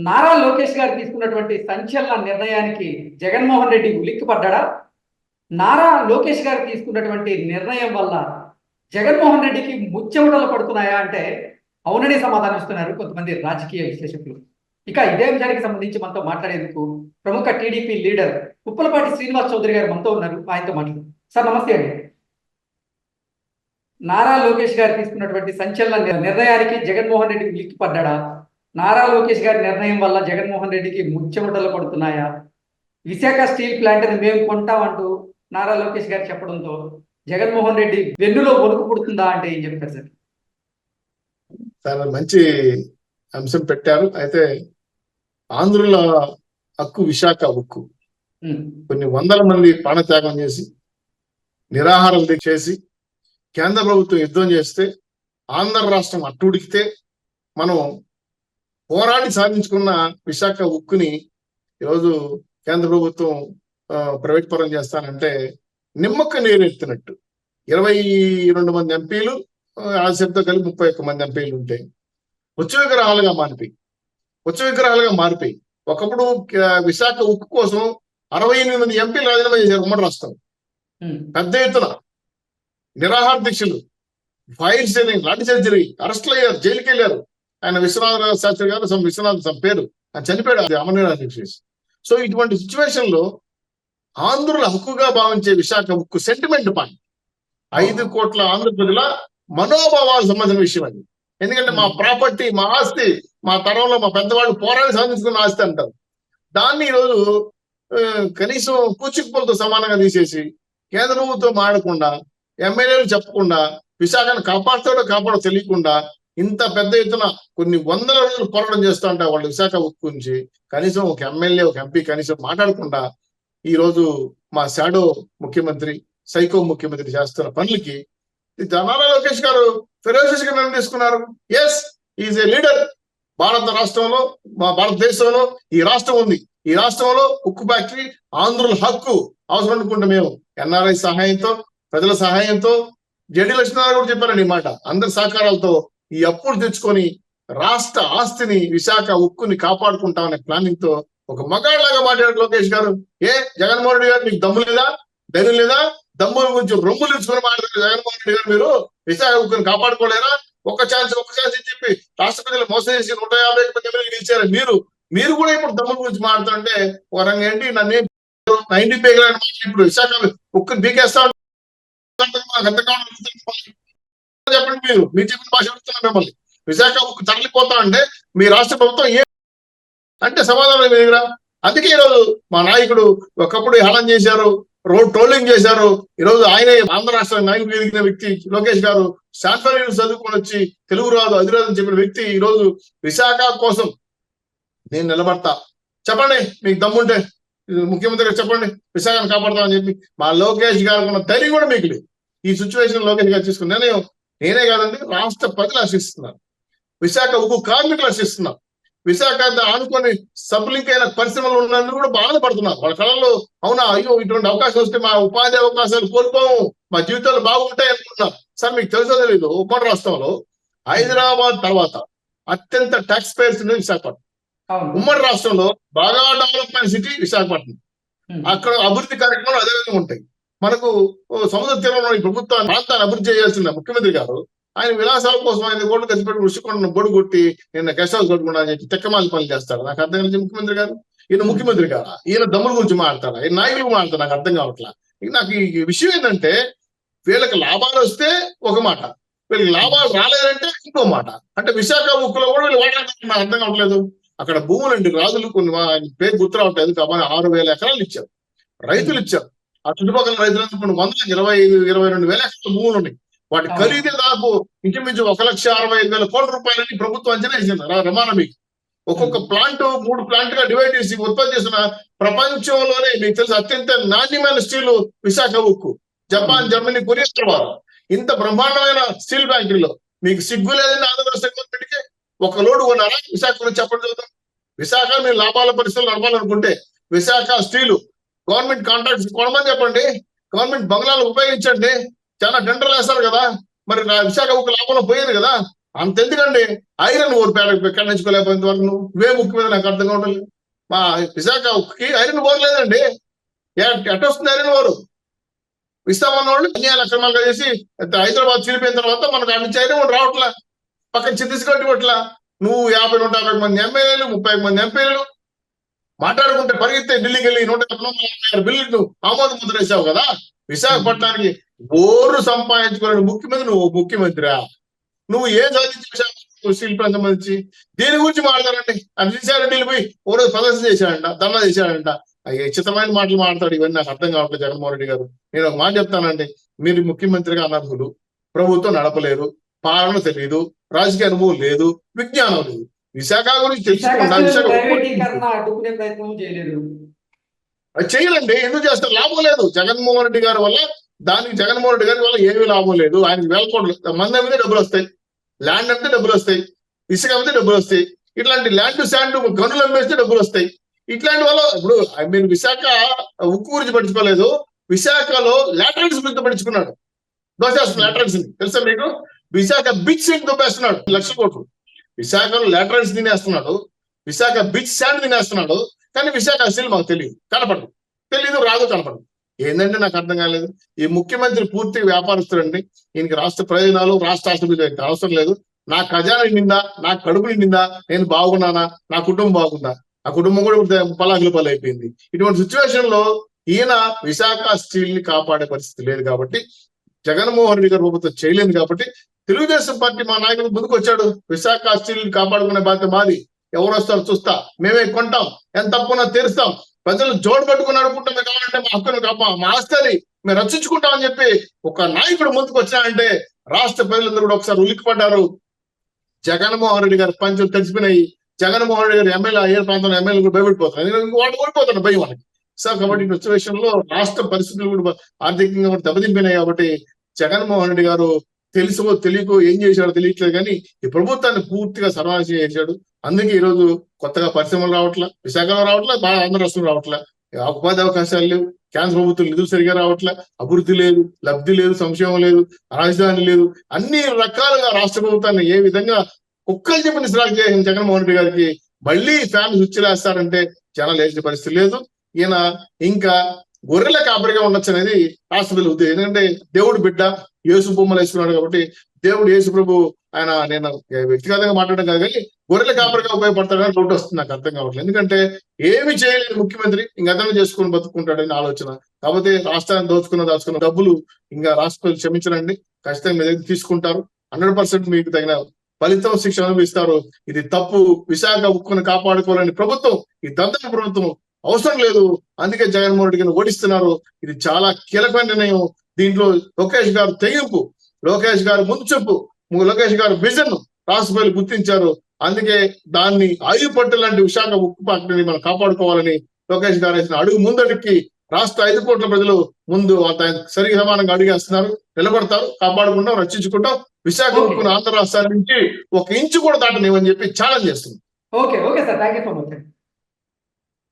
నారా లోకేష్ గారు తీసుకున్నటువంటి సంచలన నిర్ణయానికి జగన్మోహన్ రెడ్డి ఉలిక్కిపడ్డా? నారా లోకేష్ గారు తీసుకున్నటువంటి నిర్ణయం వల్ల జగన్మోహన్ రెడ్డికి ముచ్చెమటలు పడుతున్నాయా అంటే అవునని సమాధానం ఇస్తున్నారు కొంతమంది రాజకీయ విశ్లేషకులు. ఇక ఇదే అంశానికి సంబంధించి మనతో మాట్లాడేందుకు ప్రముఖ టీడీపీ లీడర్ ఉప్పలపాటి శ్రీనివాస్ చౌదరి గారు మనతో ఉన్నారు. ఆయనతో మాట్లాడు. సార్ నమస్తే అండి. నారా లోకేష్ గారు తీసుకున్నటువంటి సంచలన నిర్ణయానికి జగన్మోహన్ రెడ్డికి ఉలిక్కిపడ్డా? నారా లోకేష్ గారి నిర్ణయం వల్ల జగన్మోహన్ రెడ్డికి ముచ్చెమటలు పడుతున్నాయా? విశాఖ స్టీల్ ప్లాంట్ ని మేము కొంటామంటూ నారా లోకేష్ గారు చెప్పడంతో జగన్మోహన్ రెడ్డి వెన్నులో వణుకు పుడుతుందా అంటే ఏం చెప్తారు సార్? చాలా మంచి అంశం పెట్టారు. అయితే ఆంధ్రుల హక్కు విశాఖ ఉక్కు. కొన్ని వందల మంది ప్రాణత్యాగం చేసి నిరాహారం చేసి కేంద్ర ప్రభుత్వం యుద్ధం చేస్తే ఆంధ్ర రాష్ట్రం అట్టుడికితే మనం పోరాడి సాధించుకున్న విశాఖ ఉక్కుని ఈరోజు కేంద్ర ప్రభుత్వం ప్రైవేట్ పరం చేస్తానంటే నిమ్మక్క నీరెత్తినట్టు. 22 మంది ఎంపీలు ఆశతో కలిపి 31 మంది ఎంపీలు ఉంటే ఉచ్చ విగ్రహాలుగా మారిపోయి ఒకప్పుడు విశాఖ ఉక్కు కోసం 68 మంది ఎంపీలు రాజీనామా చేశారు ఉమ్మడి రాష్ట్రం. పెద్ద ఎత్తున నిరాహార దీక్షలు, ఫైర్ సేలింగ్, లాఠీ సర్జరీ, అరెస్టులు అయ్యారు, జైలుకి వెళ్ళారు. ఆయన విశ్వనాథ శాస్త్రి గారు విశ్వనాథ్ పేరు ఆయన చనిపోయాడు అమరనాథ దీక్ష. సో ఇటువంటి సిచ్యువేషన్ లో ఆంధ్రుల హక్కుగా భావించే విశాఖ ఉక్కు సెంటిమెంట్ పాయింట్ 5 కోట్ల ఆంధ్ర ప్రజల మనోభావాలకు సంబంధించిన విషయం అది. ఎందుకంటే మా ప్రాపర్టీ, మా ఆస్తి, మా తరంలో మా పెద్దవాళ్ళు పోరాడి సాధించుకున్న ఆస్తి అంటారు. దాన్ని ఈరోజు కనీసం పూచికపులతో సమానంగా తీసేసి కేంద్ర ప్రభుత్వం మాడకుండా, ఎమ్మెల్యేలు చెప్పకుండా, విశాఖను కాపాడో తెలియకుండా ఇంత పెద్ద ఎత్తున కొన్ని వందల రోజులు పోరాటం చేస్తూ ఉంటారు వాళ్ళు విశాఖ ఉక్కు గురించి. కనీసం ఒక ఎమ్మెల్యే, ఒక ఎంపీ కనీసం మాట్లాడకుండా ఈ రోజు మా షాడో ముఖ్యమంత్రి, సైకో ముఖ్యమంత్రి చేస్తున్న పనులకి నారా లోకేష్ గారు ఫెరోషియస్ గా నిర్ణయం తీసుకున్నారు. Yes, is a leader. భారతదేశంలో ఈ రాష్ట్రం ఉంది. ఈ రాష్ట్రంలో ఉక్కు ఫ్యాక్టరీ ఆంధ్రుల హక్కు అవసరం అనుకుంటే మేము ఎన్ఆర్ఐ సహాయంతో, ప్రజల సహాయంతో, జడి లక్ష్మణరావు కూడా చెప్పారండి ఈ మాట. అందరి సహకారాలతో ఈ అప్పులు తెచ్చుకొని రాష్ట్ర ఆస్తిని, విశాఖ ఉక్కుని కాపాడుకుంటామనే ప్లానింగ్ తో ఒక మగాళ్ళలాగా మాట్లాడారు లోకేష్ గారు. జగన్మోహన్ రెడ్డి గారు మీకు దమ్ము లేదా, ధైర్యం లేదా? దమ్ముల గురించి రొమ్ములు తెచ్చుకొని మాట్లాడారు జగన్మోహన్ రెడ్డి గారు. మీరు విశాఖ ఉక్కుని కాపాడుకోలేరా? ఒక ఛాన్స్ అని చెప్పి రాష్ట్ర ప్రజలు మోసం చేసి 150 మంది ఎమ్మెల్యేలు గెలిచారు. మీరు కూడా ఇప్పుడు దమ్ముల గురించి మాట్లాడుతుంటే ఒక రంగం ఏంటి నన్ను 90 పేగలని ఇప్పుడు విశాఖ ఉక్కుని బీకేస్తా చెప్పండి. మీరు చెప్పిన భాష అడుగుతున్నా మిమ్మల్ని. విశాఖ ఉక్కు తరలిపోతా అంటే మీ రాష్ట్ర ప్రభుత్వం అంటే సమాధానం మీ దగ్గర. అందుకే ఈరోజు మా నాయకుడు ఒకప్పుడు హేళన చేశారు, రోడ్ ట్రోలింగ్ చేశారు. ఈరోజు ఆయనే ఆంధ్ర రాష్ట్ర నాయకుడు ఎదిగిన వ్యక్తి లోకేష్ గారు. స్టాన్ఫర్డ్ చదువుకొని వచ్చి తెలుగు రాదు, అధిరాదు అని చెప్పిన వ్యక్తి ఈరోజు విశాఖ కోసం నేను నిలబడతా, చెప్పండి మీకు దమ్ముంటే ముఖ్యమంత్రి గారు చెప్పండి విశాఖను కాపాడతామని చెప్పి. మా లోకేష్ గారు ఉన్న ధైర్యం కూడా మీకు లేదు. ఈ సిచ్యువేషన్ లోకేష్ గారు తీసుకుని నేనే కాదండి, రాష్ట్ర ప్రజలు ఆశిస్తున్నారు, విశాఖ ఉక్కు కార్మికులు ఆశిస్తున్నారు, విశాఖ ఆనుకొని సబ్లింక్ అయిన పరిశ్రమలు ఉన్నందుకు కూడా బాధపడుతున్నారు. వాళ్ళ కళల్లో అవునా, అయ్యో ఇటువంటి అవకాశం వస్తే మా ఉపాధి అవకాశాలు కోల్పోము, మా జీవితాలు బాగుంటాయి అనుకుంటున్నారు. సార్ మీకు తెలుసో తెలీదు, ఉమ్మడి రాష్ట్రంలో హైదరాబాద్ తర్వాత అత్యంత ట్యాక్స్ పేయర్స్ ఉన్నది విశాఖపట్నం. ఉమ్మడి రాష్ట్రంలో బాగా డెవలప్మెంట్ సిటీ విశాఖపట్నం. అక్కడ అభివృద్ధి కార్యక్రమాలు అదేవిధంగా ఉంటాయి. మనకు సముద్ర తీరంలో ఈ ప్రభుత్వాన్ని ప్రాంతాన్ని అభివృద్ధి చేయాల్సిన ముఖ్యమంత్రి గారు ఆయన విలాసాల కోసం 5 కోట్లు ఖర్చు పెట్టి రుషికొండను బొడు కొట్టి నిన్న గెస్ట్ హౌస్ కొట్టుకున్నా అని చెప్పి తెక్కమాలి పనులు చేస్తాడు. నాకు అర్థం కలిసి ముఖ్యమంత్రి గారు, ఈయన ముఖ్యమంత్రి గారా, ఈయన దమ్ముల గురించి మాట్లాడతాడా, ఈయన నాయకులు మాట్లాడతాడు, నాకు అర్థం కావట్లా. నాకు ఈ విషయం ఏంటంటే వీళ్ళకి లాభాలు వస్తే ఒక మాట, వీళ్ళకి లాభాలు రాలేదంటే ఇంకో మాట. అంటే విశాఖ ఉక్కులో కూడా వీళ్ళు వాడాలంటే నాకు అర్థం కావట్లేదు. అక్కడ భూములండి రాజులు కొన్ని పేరు గుర్తు రావట్లేదు కాబట్టి 6,000 ఎకరాలు ఇచ్చారు, రైతులు ఇచ్చారు. ఆ చుట్టుపక్కల రైతులకు కొన్ని 22,000 ఎకరాల భూములు ఉన్నాయి. వాటి ఖరీదు దాదాపు ఇంచుమించు 1,65,000 కోట్ల రూపాయలని ప్రభుత్వం అంచనా వేసింది రమానా. మీకు ఒక్కొక్క ప్లాంట్ 3 ప్లాంట్ గా డివైడ్ చేసి ఉత్పత్తి చేసిన ప్రపంచంలోనే మీకు తెలుసు అత్యంత నాణ్యమైన స్టీల్ విశాఖ ఉక్కు. జపాన్, జర్మనీ, కొరియా తర్వాత ఇంత బ్రహ్మాండమైన స్టీల్ ఫ్యాక్టరీలో మీకు సిగ్గు లేదని ఆంధ్రప్రదేశ్ గవర్నమెంట్కి ఒక లోడు కొన్నారా? విశాఖ గురించి చెప్పండి చూద్దాం. విశాఖ మీరు లాభాల పరిస్థితులు నడపాలనుకుంటే విశాఖ స్టీలు గవర్నమెంట్ కాంట్రాక్ట్స్ కొనమని చెప్పండి, గవర్నమెంట్ బంగ్లాలు ఉపయోగించండి. చాలా టెండర్లు వేస్తారు కదా, మరి విశాఖ ఉక్కు లాభంలో పోయేది కదా. అంతెందుకండి ఐరన్ ఓర్ ఖండించుకోలేకపోయినంత వరకు నువ్వే ముఖ్యమైన నాకు అర్థం కావడం లేదు. మా విశాఖకి ఐరన్ ఓర్ లేదండి. ఎట్టొస్తుంది ఐరన్ ఓరు? ఇస్తామన్న వాళ్ళు అన్యాయాలు అక్రమాలుగా చేసి హైదరాబాద్ చీలిపోయిన తర్వాత మనకు అన్ని ఐరన్ ఓర్ రావట్లా, పక్కన ఛత్తీస్గఢ్ ఇవ్వట్లా. నువ్వు 50-150 మంది ఎమ్మెల్యేలు, 30 మంది ఎంపీలు మాట్లాడుకుంటే పరిగెత్తే ఢిల్లీకి వెళ్ళి 136 బిల్లులు ఆమోద ముద్ర వేసావు కదా. విశాఖపట్నానికి ఓరు సంపాదించుకోలేని ముఖ్యమంత్రి నువ్వు ముఖ్యమంత్రిరా? నువ్వు ఏం సాధించి స్టీల్ ప్లాంట్ సంబంధించి దీని గురించి మాట్లాడారండి. అది ఢిల్లీ పోయి ఓ రోజు ప్రదర్శన చేశాడంట, ధర్నా చేశాడంట. చిత్రమైన మాటలు మాట్లాడు. ఇవన్నీ నాకు అర్థం కావట్లేదు జగన్మోహన్ రెడ్డి గారు. నేను ఒక మాట చెప్తానండి, మీరు ముఖ్యమంత్రిగా అనర్హులు, ప్రభుత్వం నడపలేరు, పాలన తెలియదు, రాజకీయ అనుభవం లేదు, విజ్ఞానం లేదు. విశాఖ గురించి తెలుసుకోండి. ప్రైవేటీకరణ అడ్డుకునే ప్రయత్నం చేయలేదు. అది చేయలేండి. ఎందుకు చేస్తారు? లాభం లేదు. జగన్మోహన్ రెడ్డి గారి వల్ల దానికి జగన్మోహన్ రెడ్డి గారి వల్ల ఏమీ లాభం లేదు. ఆయనకి వేల కోట్లు మంది అమ్మితే డబ్బులు వస్తాయి, ల్యాండ్ అమ్మితే డబ్బులు వస్తాయి, ఇసుక అమ్మితే డబ్బులు వస్తాయి, ఇట్లాంటి ల్యాండ్ శాండ్ గనులు అమ్మేస్తే డబ్బులు వస్తాయి. ఇట్లాంటి వల్ల ఇప్పుడు మీరు విశాఖ ఉక్కు గురించి పట్టించుకోలేదు, విశాఖలో లాటరైన్స్ గురించి పట్టించుకున్నాడు. దోసేస్తున్న లాటరైన్స్ తెలుసా మీకు? విశాఖ బీచ్ సైడ్ దొబ్బేస్తున్నాడు 1 లక్షల కోట్లు. విశాఖలో లాటరైన్స్ తినేస్తున్నాడు, విశాఖ బీచ్ శాండ్ తినేస్తున్నాడు. కానీ విశాఖ అసలు మాకు తెలియదు, కనపడదు, తెలీదు, రాదు, కనపడదు. ఏంటంటే నాకు అర్థం కాలేదు. ఈ ముఖ్యమంత్రి పూర్తిగా వ్యాపారస్తుడండి. ఈయనకి రాష్ట్ర ప్రయోజనాలు, రాష్ట్ర ఆస్తులు అవసరం లేదు. నా ఖజానా నిండిందా, నా కడుపు నిండిందా, నేను బాగున్నానా, నా కుటుంబం బాగుందా? ఆ కుటుంబం కూడా పలాకుల పాలు అయిపోయింది. ఇటువంటి సిచ్యువేషన్ లో ఈయన విశాఖ స్టీల్ ని కాపాడే పరిస్థితి లేదు కాబట్టి, జగన్మోహన్ రెడ్డి గారు ప్రభుత్వం చేయలేదు కాబట్టి, తెలుగుదేశం పార్టీ మా నాయకుడు ముందుకు వచ్చాడు. విశాఖ స్టీల్ ని కాపాడుకునే బాధ్యత మాది, ఎవరు వస్తారు చూస్తా, మేమే కొంటాం, ఎంత తప్పున్నా తీరుస్తాం, ప్రజలు జోడు కట్టుకుని అడుకుంటాం, కావాలంటే మా హక్కును మా ఆస్తిని మేము రక్షించుకుంటామని చెప్పి ఒక నాయకుడు ముందుకు వచ్చినాడంటే రాష్ట్ర ప్రజలందరూ కూడా ఒకసారి ఉలిక్కిపడ్డారు. జగన్మోహన్ రెడ్డి గారి పంచులు తెలిసిపోయినాయి. జగన్మోహన్ రెడ్డి గారు ఎమ్మెల్యే అయ్యే ప్రాంతంలో ఎమ్మెల్యేలు కూడా భయపడిపోతున్నారు, వాడు ఓడిపోతాడు భయం వాళ్ళకి. సో కాబట్టి ఈ సిచ్యువేషన్ లో రాష్ట్ర పరిస్థితులు కూడా ఆర్థికంగా కూడా దెబ్బతింపినాయి. కాబట్టి జగన్మోహన్ రెడ్డి గారు తెలుసో తెలియకో ఏం చేశాడో తెలియట్లేదు, కానీ ఈ ప్రభుత్వాన్ని పూర్తిగా సర్వనాశనం చేశాడు. అందుకే ఈ రోజు కొత్తగా పరిశ్రమలు రావట్లా, విశాఖలో రావట్లే, ఆంధ్ర రాష్ట్రం రావట్లే, ఉపాధి అవకాశాలు లేవు, కేంద్ర ప్రభుత్వం నిధులు సరిగా రావట్లే, అభివృద్ధి లేదు, లబ్ధి లేదు, సంక్షేమం లేదు, రాజధాని లేదు. అన్ని రకాలుగా రాష్ట్ర ప్రభుత్వాన్ని ఏ విధంగా కుక్కలు చెప్పిన సిరాకు చేసిన జగన్మోహన్ రెడ్డి గారికి మళ్ళీ ఫ్యాన్ స్విచ్ వేస్తారంటే జనం లేచిన పరిస్థితి లేదు. ఈయన ఇంకా గొర్రెల కాపరిగా ఉండొచ్చు అనేది రాష్ట్రపతి ఉద్దేశం. ఎందుకంటే దేవుడు బిడ్డ యేసు బొమ్మలు వేసుకున్నాడు కాబట్టి, దేవుడు యేసు ప్రభు ఆయన, నేను వ్యక్తిగతంగా మాట్లాడడం కాదు కానీ గొర్రెల కాపరిగా ఉపయోగపడతాడని డౌట్ వస్తుంది. నాకు అర్థం కావట్లేదు. ఎందుకంటే ఏమి చేయలేదు ముఖ్యమంత్రి, ఇంకా అతను చేసుకుని బతుకుంటాడని ఆలోచన. కాకపోతే రాష్ట్రాన్ని దాచుకున్న డబ్బులు ఇంకా రాష్ట్రపతి క్షమించరండి, ఖచ్చితంగా మీ దగ్గర తీసుకుంటారు. 100% మీకు తగిన ఫలితం, శిక్ష అనుభవిస్తారు. ఇది తప్పు. విశాఖ ఉక్కును కాపాడుకోవాలని ప్రభుత్వం, ఈ దంతక ప్రభుత్వం అవసరం లేదు. అందుకే జగన్మోహన్ రెడ్డి గారిని ఓడిస్తున్నారు. ఇది చాలా కీలకమైన నిర్ణయం. దీంట్లో లోకేష్ గారు తెగింపు, లోకేష్ గారు ముందు చెప్పు, లోకేష్ గారు విజన్ రాష్ట్రపతి గుర్తించారు. అందుకే దాన్ని ఆయుపట్టు లాంటి విశాఖ ఉక్కు ఫ్యాక్టరీని మనం కాపాడుకోవాలని లోకేష్ గారు వేసిన అడుగు ముందడికి రాష్ట్ర 5 కోట్ల ప్రజలు ముందు సరి సమానంగా అడిగేస్తున్నారు. నిలబడతారు, కాపాడుకుంటాం, రక్షించుకుంటాం. విశాఖ ఉక్కును ఆంధ్ర రాష్ట్రాల నుంచి 1 ఇంచు కూడా దాటనివ్వని చెప్పి ఛాలెంజ్ చేస్తుంది. Okay sir, thank you so much.